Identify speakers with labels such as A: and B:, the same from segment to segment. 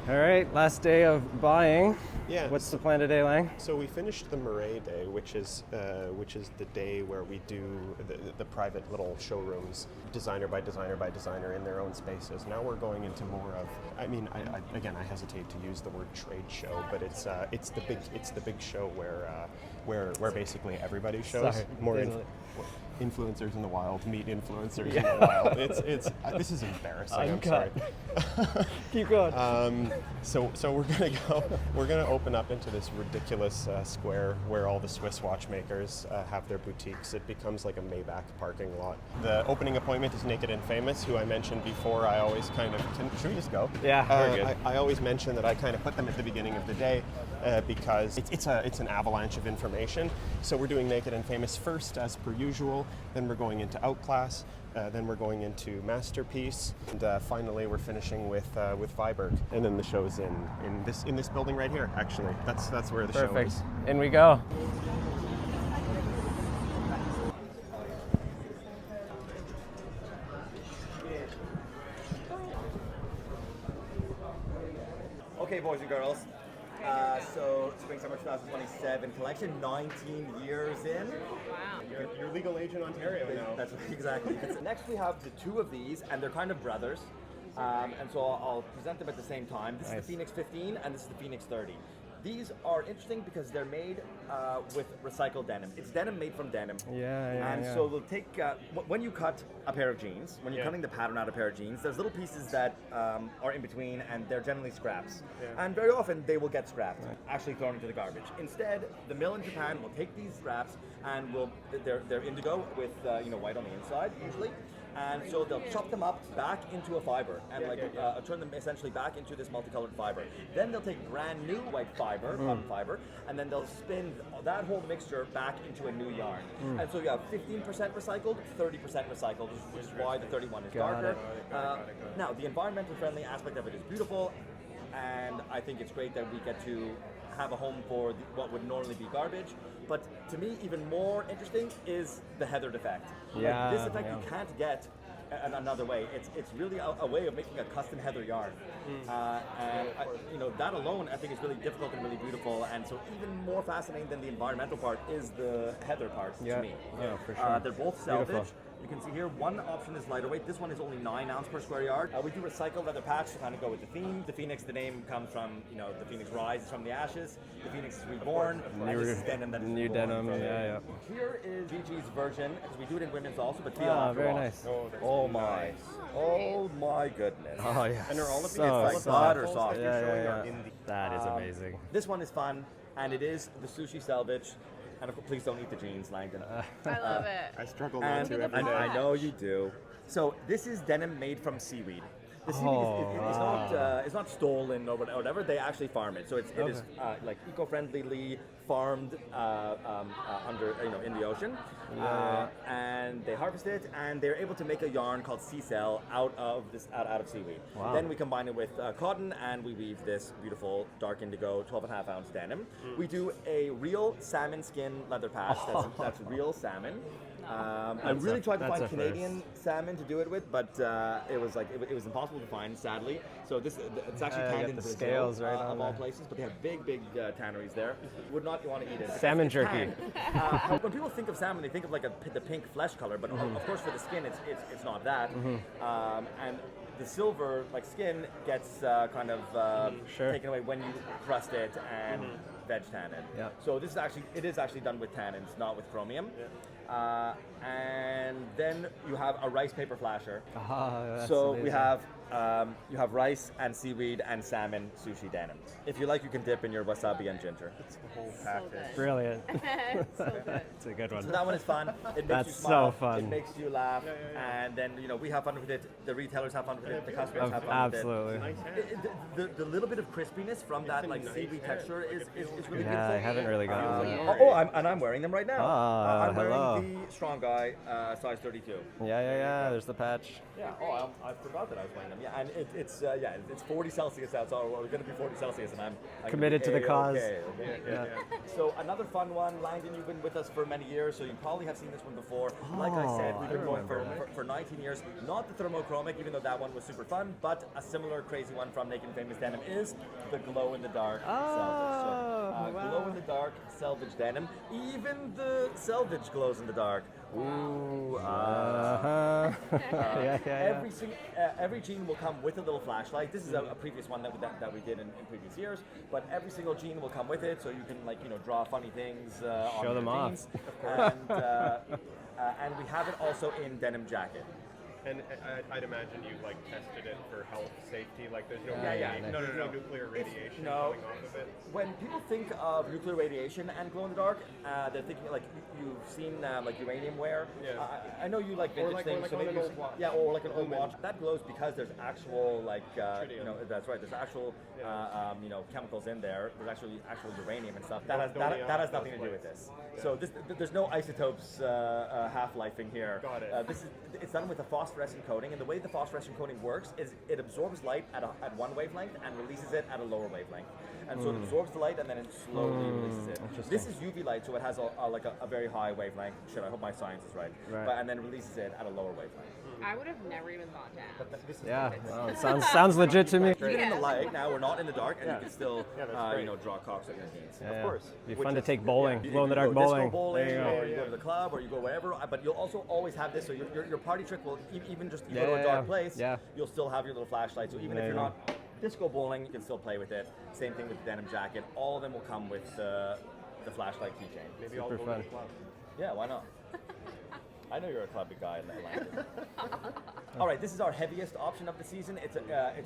A: All right, last day of buying.
B: Yeah.
A: What's the plan today, Lang?
B: So we finished the Murray Day, which is the day where we do the private little showrooms, designer by designer by designer in their own spaces. Now we're going into more of, I hesitate to use the word trade show, but it's the big show where basically everybody shows.
A: Sorry,
B: More influencers in the wild meet influencers in the wild. This is embarrassing.
A: Uncut.
B: I'm sorry.
A: Keep going.
B: So we're gonna open up into this ridiculous square where all the Swiss watchmakers have their boutiques. It becomes like a Maybach parking lot. The opening appointment is Naked and Famous, who I mentioned before. I always kind of should we just go?
A: Yeah, we're good.
B: I always mention that I kind of put them at the beginning of the day because it's an avalanche of information. So we're doing Naked and Famous first, as per usual. Then we're going into Outclass. Then we're going into Masterpiece, and finally we're finishing with Viberg. And then the show's in this building right here. Actually, that's where the show
A: Perfect.
B: is.
A: In we go.
C: Okay, boys and girls. So Spring Summer 2027 collection, 19 years in.
D: Wow.
B: You're legal age in Ontario now.
C: That's exactly. Next we have the two of these, and they're kind of brothers. And so I'll present them at the same time. This is the Phoenix 15, and this is the Phoenix 30. These are interesting because they're made with recycled denim. It's denim made from denim. And so they'll take, when you cut a pair of jeans, when you're cutting the pattern out of a pair of jeans, there's little pieces that are in between, and they're generally scraps. And very often they will get scrapped, actually thrown into the garbage. Instead, the mill in Japan will take these scraps and they're indigo with white on the inside usually. And so they'll chop them up back into a fiber and turn them essentially back into this multicolored fiber. Then they'll take brand new white fiber, cotton fiber, and then they'll spin that whole mixture back into a new yarn. And so you have 15% recycled, 30% recycled, which is why the 31 is darker. Now, the environmental friendly aspect of it is beautiful, and I think it's great that we get to have a home for what would normally be garbage. But to me, even more interesting is the heathered effect. This effect you can't get another way. It's really a way of making a custom heather yarn. That alone I think is really difficult and really beautiful. And so even more fascinating than the environmental part is the heather part to me.
A: For sure.
C: They're both salvage.
A: Beautiful.
C: You can see here, one option is lighter weight. This one is only 9 ounce per square yard. We do recycled leather patch to kind of go with the theme. The Phoenix, the name comes from, the Phoenix rises from the ashes. The Phoenix is reborn. And this is denim that is
A: new
C: reborn.
A: denim, yeah.
C: Here is Gigi's version, because we do it in women's also, but feel after
A: very
C: wash.
A: nice.
C: Oh my goodness.
A: Oh yeah.
B: And are all of these
C: like butter soft.
A: Yeah. That is amazing.
C: This one is fun, and it is the sushi selvage. And please don't eat the jeans, Langdon.
D: I love it.
B: I struggle not to every day.
C: I know you do. So this is denim made from seaweed. The seaweed is not stolen or whatever. They actually farm it. So it is eco-friendlyly farmed under in the ocean, and they harvest it, and they're able to make a yarn called sea cell out of seaweed. Wow. Then we combine it with cotton, and we weave this beautiful dark indigo 12.5 ounce denim. We do a real salmon skin leather patch. That's real salmon. I really tried to find Canadian salmon to do it with, but it was impossible to find, sadly. So it's actually tanned in Brazil,
A: scales right on
C: of all
A: there.
C: places, but they have big tanneries there. Would not want to eat it.
A: Salmon jerky.
C: When people think of salmon, they think of the pink flesh color, but of course for the skin, it's not that. And the silver skin gets taken away when you crust it and veg tan it.
A: Yeah.
C: So it is actually done with tannins, not with chromium. And then you have a rice paper flasher. So
A: amazing.
C: we have you have rice and seaweed and salmon sushi denim. If you like, you can dip in your wasabi and ginger.
B: It's the whole package.
A: Brilliant.
D: So good.
A: It's a good one.
C: So that one is fun. It makes
A: That's
C: you smile.
A: so fun.
C: It makes you laugh. And then we have fun with it. The retailers have fun with it. The customers have fun
A: Absolutely.
C: with it. The little bit of crispiness from that seaweed texture is really beautiful.
A: I haven't really got that.
C: I'm wearing them right now. I'm wearing the Strong Guy size 32.
A: Yeah. There's the patch.
C: Yeah. I forgot that I was wearing them. Yeah, and it's 40 Celsius outside, or we're going to be 40 Celsius, and I'm
A: Committed to the cause.
C: Okay.
A: Yeah.
C: So another fun one, Langdon, you've been with us for many years, so you probably have seen this one before. Like I said, we've been going for 19 years. Not the thermochromic, even though that one was super fun, but a similar crazy one from Naked Famous Denim is the glow-in-the-dark selvage. So,
A: wow.
C: glow-in-the-dark selvage denim. Even the selvage glows in the dark. Ooh. Every jean will come with a little flashlight. This is a previous one that we did in previous years, but every single jean will come with it, so you can draw funny things on
A: Show
C: your
A: them off.
C: jeans. And we have it also in denim jacket.
B: And I'd imagine you tested it for health, safety. There's no
C: No.
B: nuclear radiation
C: No.
B: coming off of it.
C: When people think of nuclear radiation and glow in the dark, they're thinking you've seen uranium wear.
B: Yeah.
C: I know you like vintage things,
B: like
C: so
B: on
C: maybe
B: an old watch.
C: Yeah, or like an old watch. That glows because there's actual that's right. There's actual chemicals in there. There's actual uranium and stuff. That has nothing to do with this.
B: Yeah.
C: So there's no isotopes half-life in here.
B: Got it.
C: It's done with a phosphorescent coating, and the way the phosphorescent coating works is it absorbs light at one wavelength and releases it at a lower wavelength. And so it absorbs the light and then it slowly releases it. This is UV light, so it has a very high wavelength. Shit, I hope my science is right. And then releases it at a lower wavelength.
D: I would have never even thought that.
A: Yeah, wow, it sounds legit to me.
C: Even in the light, now we're not in the dark, and you can still
B: great.
C: draw cocks on your jeans.
A: Yeah,
B: Of course.
A: It'd be fun to take bowling, glow in the dark
C: You go disco
A: bowling.
C: bowling,
A: There you go.
C: or you go to the club, or you go wherever. But you'll also always have this, so your party trick will even just you go to a dark place, you'll still have your little flashlight. So even if you're not disco bowling, you can still play with it. Same thing with the denim jacket. All of them will come with the flashlight keychain.
B: Maybe I'll go to
A: fun.
B: the club.
C: Yeah, why not? I know you're a clubby guy. All right, this is our heaviest option of the season. It's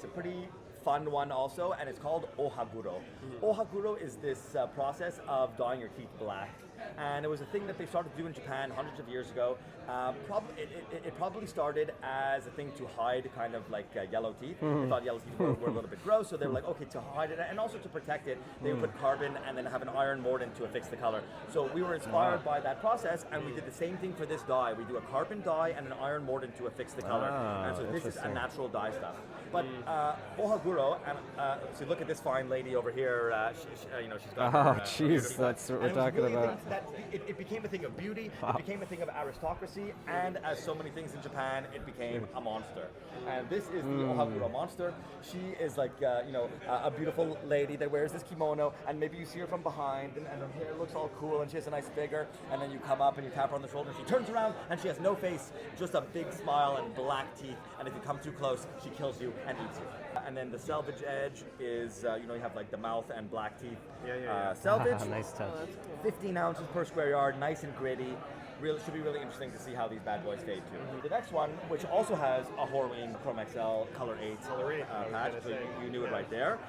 C: a pretty fun one also, and it's called ohaguro. Ohaguro is this process of dyeing your teeth black. And it was a thing that they started to do in Japan hundreds of years ago. It probably started as a thing to hide kind of yellow teeth. They thought yellow teeth were a little bit gross, so they were like, okay, to hide it and also to protect it, they would put carbon and then have an iron mordant to affix the color. So we were inspired by that process, and we did the same thing for this dye. We do a carbon dye and an iron mordant to affix the color. And so this is a natural dye stuff. But ohaguro, and so look at this fine lady over here. She's got.
A: Oh, jeez, that's what we're talking about.
C: It became a thing of beauty. It became a thing of aristocracy, and as so many things in Japan, it became a monster. And this is the ohaguro monster. She is a beautiful lady that wears this kimono, and maybe you see her from behind, and her hair looks all cool, and she has a nice figure. And then you come up and you tap her on the shoulder, and she turns around, and she has no face, just a big smile and black teeth. And if you come too close, she kills you and eats you. And then the selvage edge is, you have the mouth and black teeth. Selvage.
A: Nice touch.
C: 15 ounces per square yard, nice and gritty. Should be really interesting to see how these bad boys fade too. The next one, which also has a Horween Chrome XL Color 8 patch, so you knew it right there,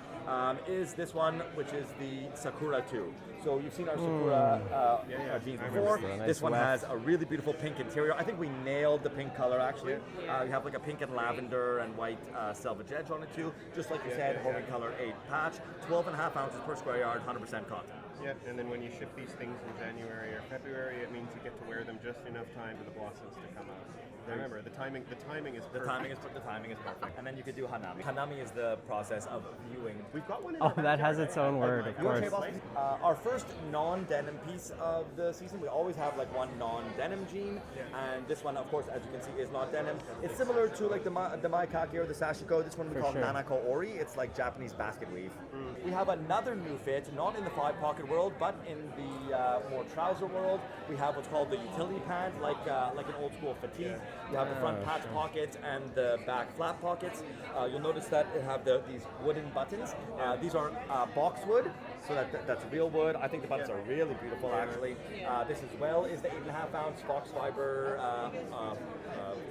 C: is this one, which is the Sakura 2. So you've seen our Sakura jeans before.
A: Nice
C: This one
A: weft.
C: has a really beautiful pink interior. I think we nailed the pink color actually. You have a pink and lavender and white selvage edge on it too. Just like you said, Horween Color 8 patch, 12.5 ounces per square yard, 100% cotton.
B: Yeah, and then when you ship these things in January or February, it means you get to wear them just enough time for the blossoms to come out. Remember, the timing is perfect.
C: The timing is perfect. And then you could do hanami. Hanami is the process of viewing.
B: We've got one in
A: Oh,
B: our
A: that has
B: backyard.
A: its own word, of
C: You want to
A: course.
C: shave off our first non-denim piece of the season. We always have one non-denim jean, and this one, of course, as you can see, is not denim. It's similar to the maikake or the sashiko. This one we call nanako ori. It's like Japanese basket weave. We have another new fit, not in the 5-pocket world, but in the more trouser world. We have what's called the utility pant, like an old school fatigue. You have the front patch pockets and the back flap pockets. You'll notice that it have these wooden buttons. These are boxwood, so that's real wood. I think the buttons are really beautiful, actually. This as well is the 8.5 ounce fox fiber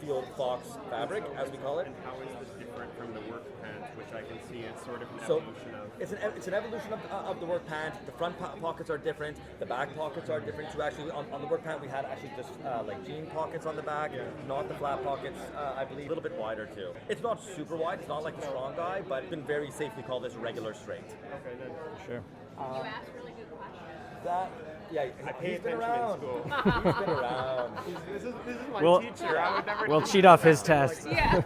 C: field fox fabric, as we call it.
B: And how is this different from the work pant, which I can see is sort of an
C: So
B: evolution of?
C: it's an evolution of the work pant. The front pockets are different. The back pockets are different too. Actually, on the work pant we had actually just jean pockets on the back, not the flat pockets. I believe a little bit wider too. It's not super wide. It's not like the strong guy, but it's been very safely called this regular straight.
B: Okay, then.
A: Sure.
D: You asked really good questions.
B: I pay
C: He's been
B: attention
C: around.
B: in school.
C: He's been around.
B: This is my
A: We'll-
B: teacher. I would never.
A: We'll cheat off his test.
D: Yeah.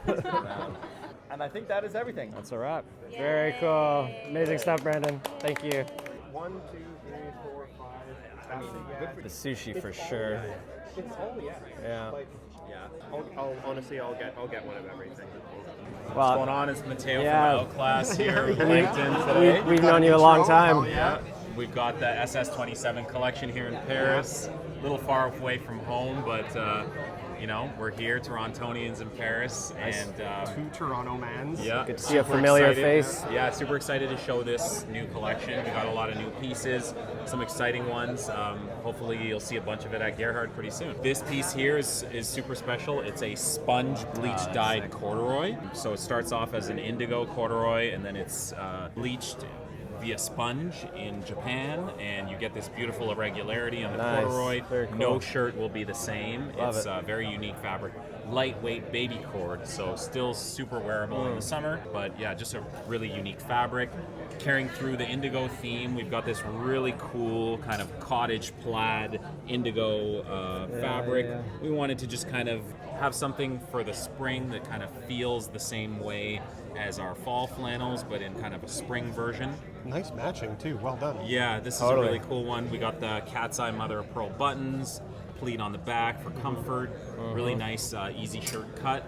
C: And I think that is everything.
A: That's a wrap. Very cool. Amazing stuff, Brandon. Thank you.
B: 1, 2, 3, 4, 5. I mean, good for
A: The sushi for sure.
B: It's
A: Yeah.
B: Like, I'll honestly, I'll get one of everything.
A: Well,
E: What's going on? It's Mateo
A: Yeah.
E: from Outclass here with LinkedIn today.
A: we've known you a long time.
E: Yeah, we've got the SS27 collection here in Paris. A little far away from home, but you know, we're here, Torontonians in Paris, and
B: 2 Toronto mans.
E: yeah,
A: Good to see a
E: super
A: familiar
E: excited.
A: face.
E: Yeah, super excited to show this new collection. We got a lot of new pieces, some exciting ones. Hopefully you'll see a bunch of it at Gerhard pretty soon. This piece here is super special. It's a sponge bleach dyed corduroy. So it starts off as an indigo corduroy, and then it's bleached via sponge in Japan, and you get this beautiful irregularity on the
A: Nice.
E: corduroy.
A: Very cool.
E: No shirt will be the same.
A: Love
E: it's
A: it.
E: a very unique fabric. Lightweight baby cord, so still super wearable in the summer, but yeah, just a really unique fabric. Carrying through the indigo theme, we've got this really cool kind of cottage plaid indigo fabric.
A: yeah.
E: We wanted to just kind of have something for the spring that kind of feels the same way as our fall flannels, but in kind of a spring version.
B: Nice matching too. Well done.
E: Yeah, this is
A: Totally.
E: a really cool one. We got the cat's eye mother of pearl buttons, pleat on the back for comfort. Really nice, easy shirt cut.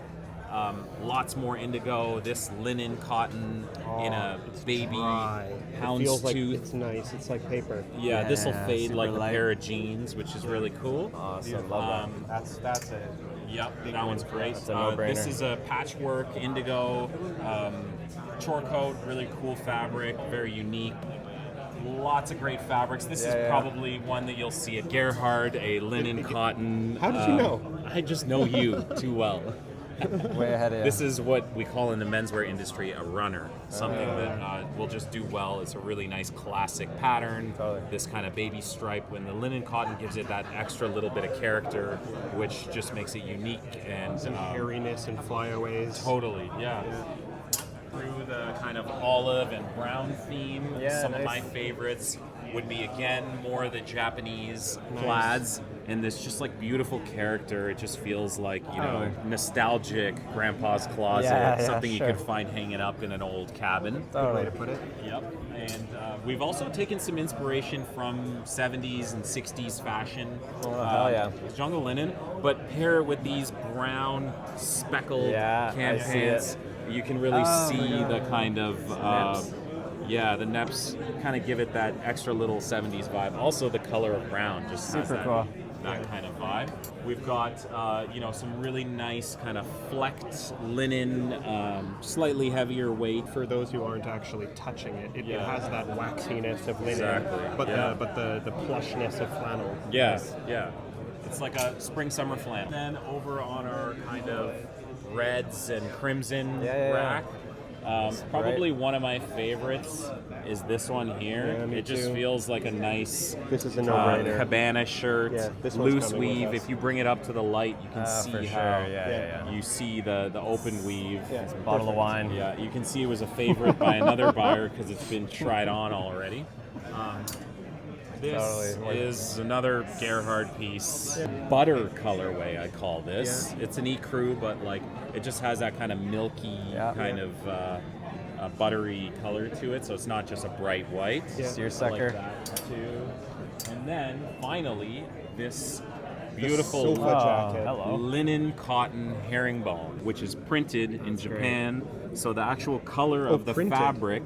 E: Lots more indigo. This linen cotton in a baby
B: It
E: houndstooth.
B: feels like it's nice. It's like paper.
E: Yeah, this will
A: Yeah,
E: fade
A: super
E: like a
A: light.
E: pair of jeans, which is really cool.
A: Awesome. Love
B: That's it.
E: Yep, that one's great.
A: a no-brainer.
E: This is a patchwork indigo chore coat, really cool fabric, very unique. Lots of great fabrics. This is
A: Yeah.
E: probably one that you'll see at Gerhard, a linen cotton.
B: How did you know?
E: I just know you too well.
A: that. Way ahead of you.
E: This is what we call in the menswear industry a runner, something that will just do well. It's a really nice classic pattern.
A: Totally.
E: This kind of baby stripe. When the linen cotton gives it that extra little bit of character, which just makes it unique and
B: Some hairiness and flyaways.
E: totally, yeah. Through the kind of olive and brown theme,
A: Yeah,
E: some of
A: nice.
E: my favorites would be again more the Japanese plaids and this just like beautiful character. It just feels like, you know, nostalgic grandpa's closet,
A: Yeah,
E: something
A: sure.
E: you could find hanging up in an old cabin.
B: Way
A: Totally.
B: to put it.
E: Yep. And we've also taken some inspiration from 70s and 60s fashion.
A: Oh, hell yeah.
E: Jungle linen, but pair it with these brown speckled
A: Yeah,
E: cam
A: I see
E: pants. You can really
A: Oh,
E: see
A: my God.
E: the kind of
A: Neps.
E: yeah, the neps kind of give it that extra little 70s vibe. Also, the color of brown just has
A: Super
E: that,
A: cool.
E: that kind of vibe. We've got you know, some really nice kind of flecked linen, slightly heavier weight.
B: For those who aren't actually touching it, it
E: Yeah.
B: has that waxiness of linen,
E: Exactly,
B: but
E: yeah.
B: the plushness of flannel.
E: Yes, yeah. It's like a spring summer flannel. Then over on our kind of reds and crimson
A: Yeah.
E: rack, probably one of my favorites is this one here.
B: Yeah, me
E: it just
B: too.
E: feels like a nice
B: This is a no-brainer.
E: cabana shirt,
B: Yeah, this one's
E: loose
B: coming with
E: weave.
B: us.
E: If you bring it up to the light, you can see
A: for
E: how
A: sure. Yeah.
E: you see the open weave.
B: Yeah.
A: Bottle of wine.
E: Yeah, you can see it was a favorite by another buyer because it's been tried on already. This
A: Totally.
E: is another Gerhard piece. Butter colorway, I call this. It's an ecru, but like it just has that kind of milky, kind of buttery color to it. So it's not just a bright white.
A: Seersucker.
E: I like that too. And then finally, this beautiful
B: sofa jacket.
A: Hello.
E: linen cotton herringbone, which is printed in Japan. So the actual color of the
B: printed.
E: fabric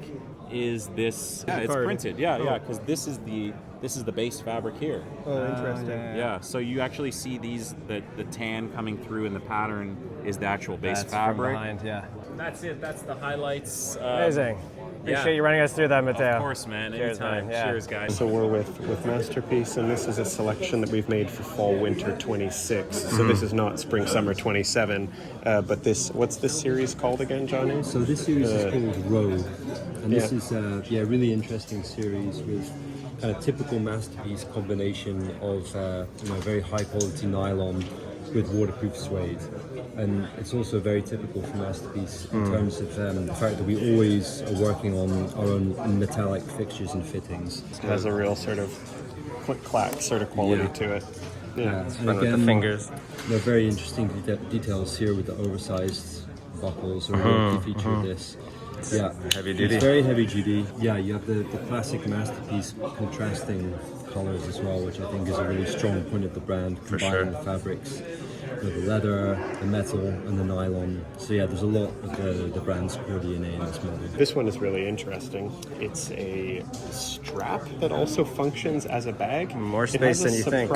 E: is this. Yeah, it's
B: card.
E: printed. Yeah, because this is the base fabric here.
B: Oh, interesting.
E: Yeah, so you actually see these the tan coming through in the pattern is the actual base
A: That's from
E: fabric.
A: behind, yeah.
E: That's it. That's the highlights.
A: Amazing. Appreciate
E: yeah.
A: you running us through that, Mateo.
E: Of course, man.
A: Cheers,
E: Anytime.
A: man. Yeah.
E: Cheers, guys.
B: So we're with Masterpiece, and this is a selection that we've made for Fall Winter 26. So this is not Spring Summer 27, but what's this series called again, Johnny?
F: So this series is called Rogue, and this
B: Yeah.
F: is a really interesting series with kind of typical Masterpiece combination of very high quality nylon with waterproof suede, and it's also very typical for Masterpiece in terms of the fact that we always are working on our own metallic fixtures and fittings.
B: It has a real sort of click-clack sort of quality to it.
F: And
A: Fun with the fingers.
F: there are very interesting details here with the oversized buckles are a real key feature of this. Yeah,
G: heavy duty.
F: It's very heavy duty. Yeah, you have the classic masterpiece contrasting colors as well, which I think is a really strong point of the brand, combining the fabrics, the leather, the metal, and the nylon. So yeah, there's a lot of the brand's core DNA in this model.
B: This one is really interesting. It's a strap that also functions as a bag.
G: More space than you think.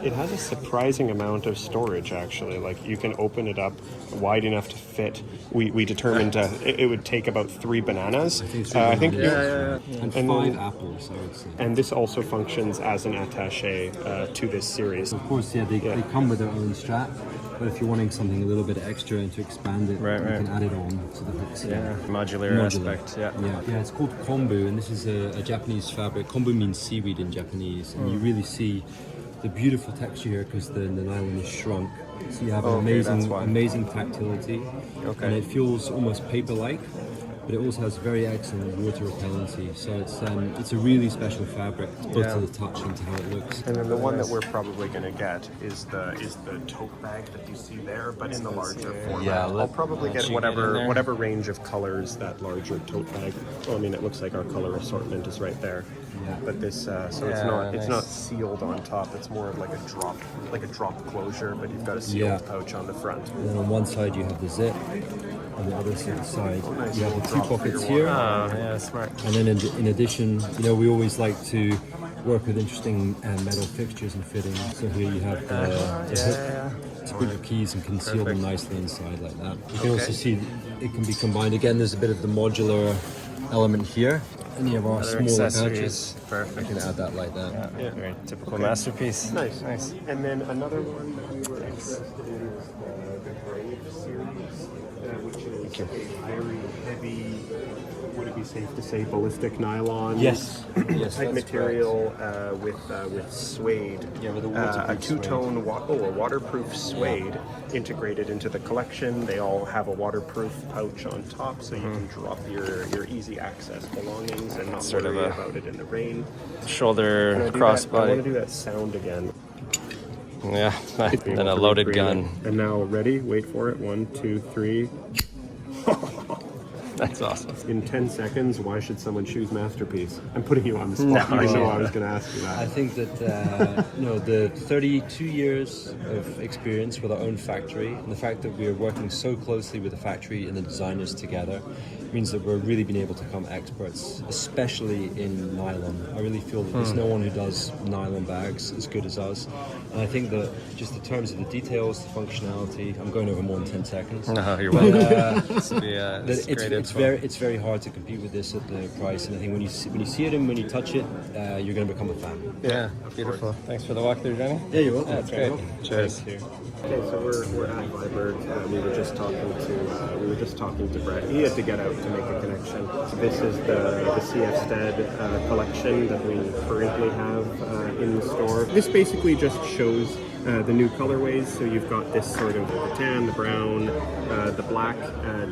B: It has a surprising amount of storage, actually. Like, you can open it up wide enough to fit. We determined it would take about 3 bananas.
F: I think
B: and
F: 5 apples, I would say.
B: And this also functions as an attaché to this series.
F: Of course, yeah, they come with their own strap, but if you're wanting something a little bit extra and to expand it, you can add it on to the hooks.
G: Modular aspect.
F: Yeah, it's called kombu, and this is a Japanese fabric. Kombu means seaweed in Japanese, and you really see the beautiful texture here because the nylon is shrunk. So you have amazing tactility, and it feels almost paper-like, but it also has very excellent water repellency. So it's a really special fabric, both to the touch and to how it looks.
B: And then the one that we're probably going to get is the tote bag that you see there, but in the larger format.
G: Yeah,
B: I'll probably get whatever range of colors that larger tote bag. Well, I mean, it looks like our color assortment is right there. Yeah. But this, it's not sealed on top. It's more of like a drop closure, but you've got a sealed pouch on the front.
F: And then on one side you have the zip. On the other side, you have the 2 pockets here.
G: Oh, yeah, smart.
F: And then in addition, we always like to work with interesting metal fixtures and fittings. So here you have the hook to put your keys and conceal them nicely inside like that. You can also see it can be combined. Again, there's a bit of the modular element here. Any of our smaller pouches,
G: perfect.
F: I can add that like that.
G: Yeah. Very typical masterpiece.
B: Nice. And then another one that we were interested in is the Brave series, which is a very heavy, would it be safe to say, ballistic nylon?
F: Yes,
B: type material with suede.
F: Yeah, with
B: a two-tone waterproof suede integrated into the collection. They all have a waterproof pouch on top, so you can drop your easy access belongings and not worry about it in the rain.
G: Shoulder crossbody.
B: I want to do that sound again.
G: Yeah, and a loaded gun.
B: And now ready? Wait for it. 1, 2, 3.
G: That's awesome.
B: In 10 seconds, why should someone choose Masterpiece? I'm putting you on the spot. I know I was going to ask you that.
F: I think that the 32 years of experience with our own factory, and the fact that we are working so closely with the factory and the designers together, means that we're really being able to become experts, especially in nylon. I really feel that there's no one who does nylon bags as good as us. And I think that just in terms of the details, the functionality, I'm going over more than 10 seconds.
G: No, you're welcome.
F: It's very hard to compete with this at the price, and I think when you see it and when you touch it, you're going to become a fan.
G: Yeah, beautiful. Thanks for the walkthrough, Johnny.
F: Yeah, you're welcome.
G: That's great. Cheers.
B: Okay, so we're at Viberg. We were just talking to Brett. He had to get out to make a connection. So this is the CF Stead collection that we currently have in the store. This basically just shows the new colorways. So you've got this sort of the tan, the brown, the black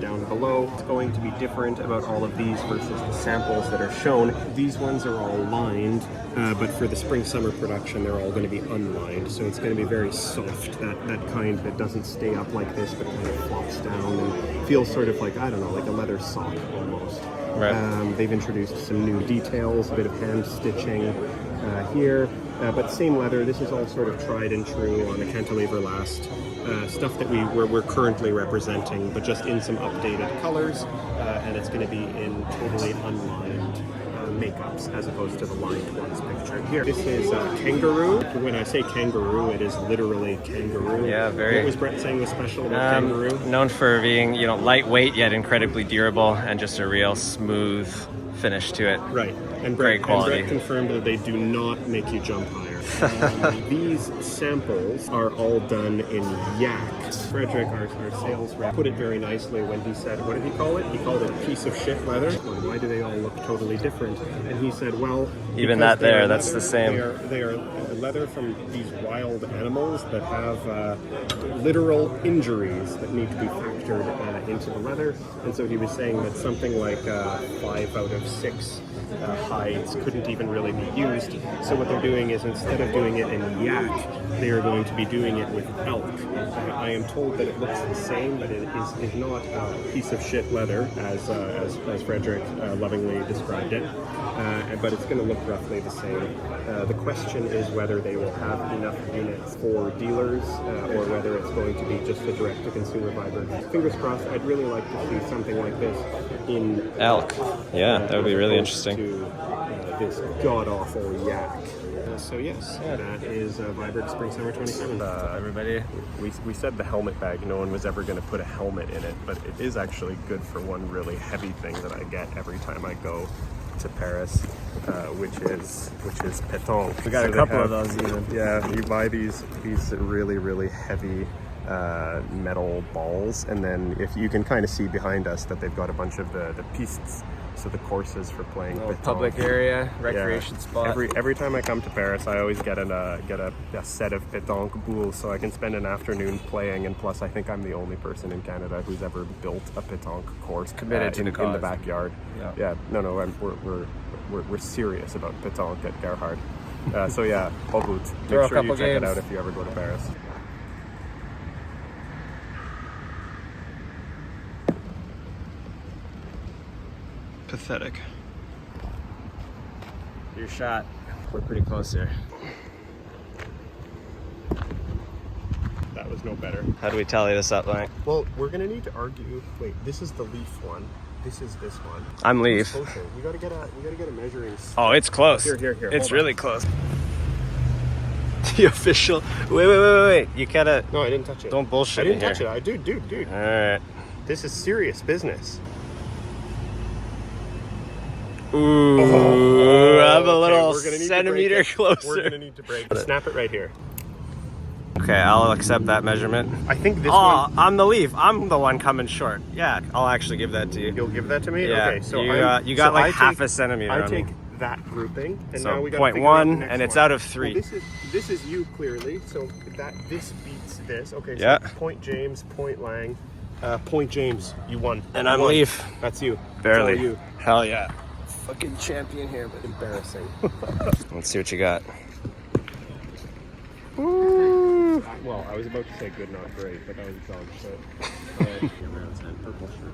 B: down below. It's going to be different about all of these versus the samples that are shown. These ones are all lined, but for the spring-summer production, they're all going to be unlined. So it's going to be very soft, that kind that doesn't stay up like this, but kind of flops down and feels sort of like, I don't know, like a leather sock almost.
G: Right.
B: They've introduced some new details, a bit of hand stitching here. But same leather. This is all sort of tried and true on the cantilever last stuff that we're currently representing, but just in some updated colors, and it's going to be in totally unlined makeups as opposed to the lined ones pictured here. This is kangaroo. When I say kangaroo, it is literally kangaroo.
G: Yeah, very.
B: What was Brett saying was special about kangaroo?
G: Known for being, lightweight yet incredibly durable, and just a real smooth finish to it.
B: Right. And Brett confirmed that they do not make you jump higher. These samples are all done in yak. Frederick, our sales rep, put it very nicely when he said, what did he call it? He called it a piece of shit leather. Why do they all look totally different? And he said, well,
G: even that there, that's the same.
B: They are leather from these wild animals that have literal injuries that need to be factored into the leather. And so he was saying that something like 5 out of 6 hides couldn't even really be used. So what they're doing is, instead of doing it in yak, they are going to be doing it with elk. I am I'm told that it looks the same, but it is not a piece of shit leather, as Frederick lovingly described it. But it's going to look roughly the same. The question is whether they will have enough units for dealers, or whether it's going to be just a direct-to-consumer Viberg. Fingers crossed. I'd really like to see something like this in
G: elk. Yeah, that would be really
B: opposed
G: interesting.
B: To this god-awful yak. So yes, that is Viberg Spring Summer 27.
G: Everybody.
B: We said the helmet bag, no one was ever going to put a helmet in it, but it is actually good for one really heavy thing that I get every time I go to Paris, which is Pétanque.
G: We got a couple of those even.
B: Yeah, you buy these really heavy metal balls, and then if you can kind of see behind us that they've got a bunch of the pistes, so the courses for playing pétanque.
G: Public area, recreation spot.
B: Every time I come to Paris, I always get a set of pétanque boules, so I can spend an afternoon playing. And plus, I think I'm the only person in Canada who's ever built a pétanque course
G: Committed to the cause.
B: in the backyard. Yeah. No, we're serious about pétanque at Gerhard. So yeah, au bout. Make sure you check it out if you ever go to Paris. Pathetic.
G: Your shot. We're pretty close here.
B: That was no better.
G: How do we tally this up, Mike?
B: Well, we're gonna need to argue. Wait, this is the leaf one. This is this one.
G: I'm leaf.
B: We gotta get a measuring.
G: Oh, it's close.
B: Here.
G: It's
B: Hold
G: really
B: on.
G: close. The official. Wait. You gotta.
B: No, I didn't touch it.
G: Don't bullshit
B: I didn't
G: me
B: touch
G: here.
B: it. Dude.
G: All right.
B: This is serious business.
G: Ooh, I'm a little
B: we're gonna need to
G: centimeter
B: break it.
G: closer.
B: We're gonna need to break it. Snap it right here.
G: Okay, I'll accept that measurement.
B: I think this
G: Oh,
B: one.
G: I'm the leaf. I'm the one coming short. Yeah, I'll actually give that to you.
B: You'll give that to me?
G: Yeah,
B: Okay, so
G: you got like half a centimeter
B: I
G: on
B: take
G: me.
B: that grouping, and
G: So
B: now we got to
G: 0.1, and it's out of 3.
B: Well, this is you clearly. So this beats this. Okay. So
G: Yeah.
B: Point James, point Lang, point James. You won.
G: And
B: You
G: I'm
B: won.
G: leaf.
B: That's you.
G: Barely.
B: It's all you.
G: Hell yeah. Fucking champion here, but
B: Embarrassing.
G: let's see what you got.
B: Well, I was about to say good, not great, but that was dog shit. Purple shirt.